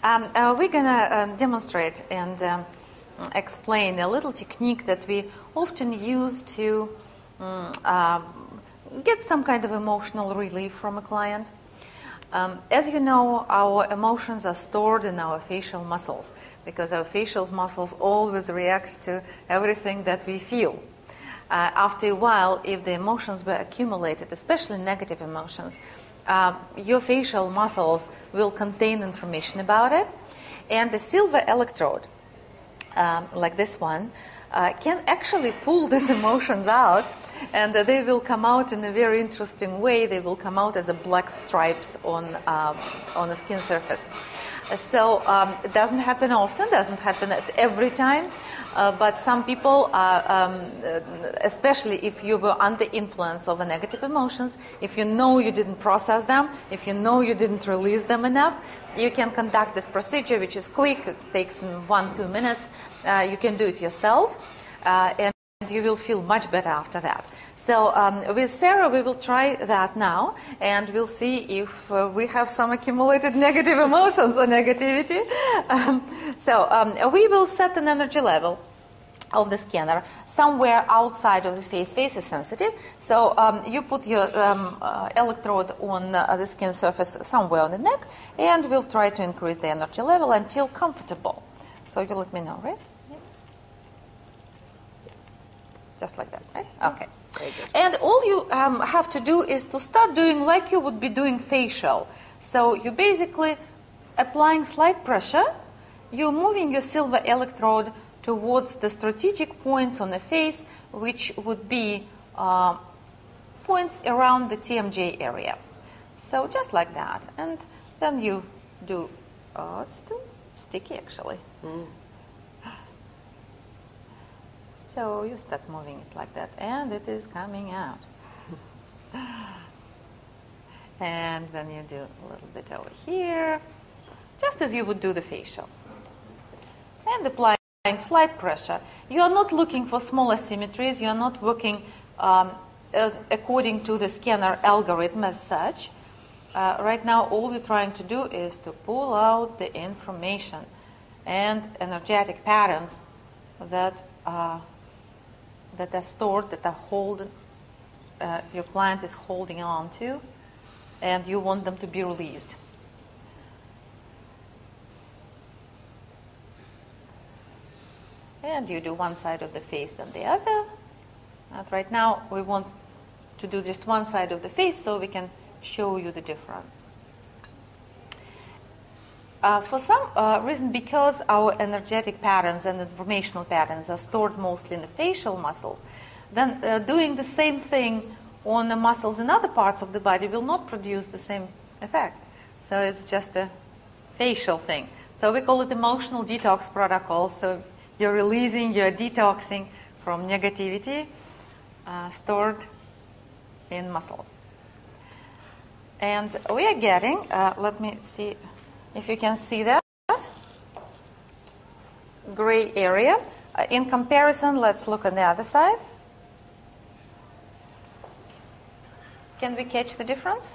We're going to demonstrate and explain a little technique that we often use to get some kind of emotional relief from a client. As you know, our emotions are stored in our facial muscles because our facial muscles always react to everything that we feel. After a while, if the emotions were accumulated, especially negative emotions, your facial muscles will contain information about it, and the silver electrode, like this one, can actually pull these emotions out, and they will come out in a very interesting way. They will come out as a black stripes on the skin surface. So it doesn't happen often, doesn't happen at every time, but some people, especially if you were under influence of negative emotions, if you know you didn't process them, if you know you didn't release them enough, you can conduct this procedure, which is quick. It takes 1-2 minutes. You can do it yourself, and you will feel much better after that. So with Sarah, we will try that now, and we'll see if we have some accumulated negative emotions or negativity. We will set an energy level of the scanner somewhere outside of the face. Face is sensitive, so you put your electrode on the skin surface somewhere on the neck, and we'll try to increase the energy level until comfortable. So you let me know, right? Just like that, right? Okay. Very good. And all you have to do is to start doing like you would be doing facial. So you're basically applying slight pressure. You're moving your silver electrode towards the strategic points on the face, which would be points around the TMJ area. So just like that. And then you do, it's still sticky actually. So you start moving it like that, and it is coming out. And then you do a little bit over here, just as you would do the facial. And applying slight pressure. You are not looking for small asymmetries. You are not working according to the scanner algorithm as such. Right now, all you're trying to do is to pull out the information and energetic patterns that are stored, that are holding, your client is holding on to, and you want them to be released. And you do one side of the face, then the other. And right now, we want to do just one side of the face so we can show you the difference. For some reason, because our energetic patterns and informational patterns are stored mostly in the facial muscles, then doing the same thing on the muscles in other parts of the body will not produce the same effect. So it's just a facial thing. So we call it emotional detox protocol. So you're releasing, you're detoxing from negativity stored in muscles. And we are getting, let me see if you can see that, gray area. In comparison, let's look on the other side. Can we catch the difference?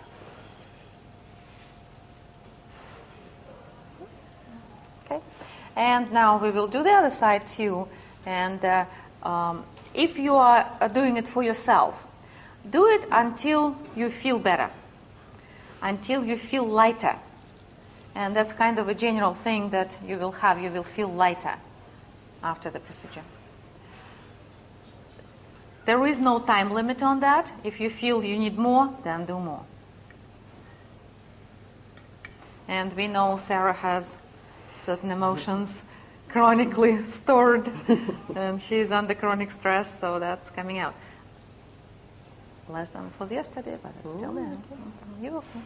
Okay. And now we will do the other side too. And if you are doing it for yourself, do it until you feel better, until you feel lighter. And that's kind of a general thing that you will have. You will feel lighter after the procedure. There is no time limit on that. If you feel you need more, then do more. And we know Sarah has certain emotions chronically stored, and she's under chronic stress, so that's coming out. Less than it was yesterday, but it's still there. You will see.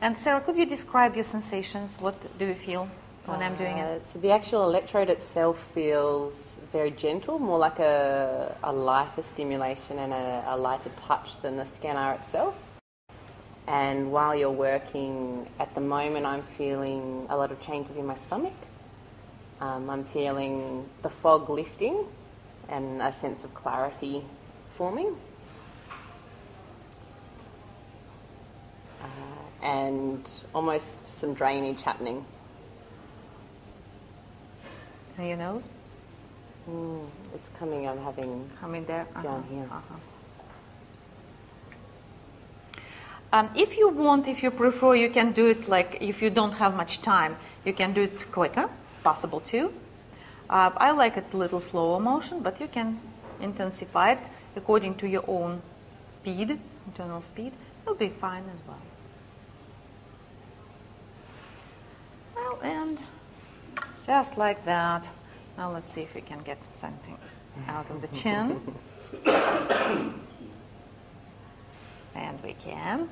And Sarah, could you describe your sensations? What do you feel when I'm doing it? So the actual electrode itself feels very gentle, more like a lighter stimulation and a lighter touch than the SCENAR itself. And while you're working, at the moment I'm feeling a lot of changes in my stomach. I'm feeling the fog lifting and a sense of clarity forming. and almost some drainage happening. And your nose? It's coming, I'm having Coming there? down here. If you want, if you prefer, you can do it like, if you don't have much time, you can do it quicker, possible too. I like it a little slower motion, but you can intensify it according to your own speed, internal speed. It'll be fine as well. Well, and just like that. Now let's see if we can get something out of the chin. And we can.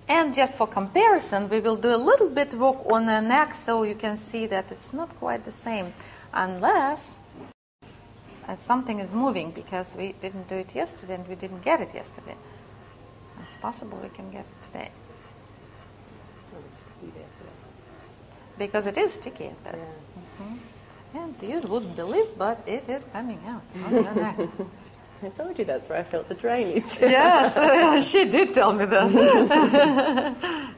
And just for comparison, we will do a little bit work on the neck so you can see that it's not quite the same, unless something is moving, because we didn't do it yesterday and we didn't get it yesterday. It's possible we can get it today. It's sort of sticky there today. Because it is sticky. But, and you wouldn't believe, but it is coming out on your neck. I told you that's where I felt the drainage. Yes, she did tell me that.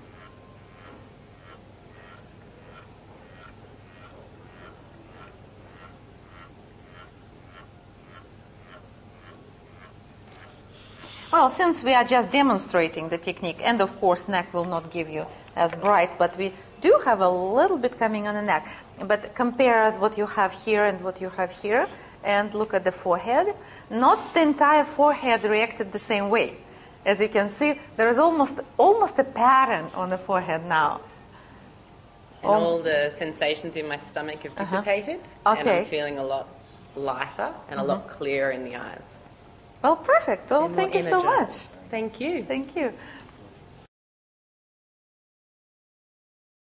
Well, since we are just demonstrating the technique, and of course neck will not give you as bright, but we do have a little bit coming on the neck. But compare what you have here and what you have here, and look at the forehead. Not the entire forehead reacted the same way. As you can see, there is almost a pattern on the forehead now. And all the sensations in my stomach have dissipated, and I'm feeling a lot lighter and a lot clearer in the eyes. Well, perfect. Well, thank you so much. Thank you. Thank you.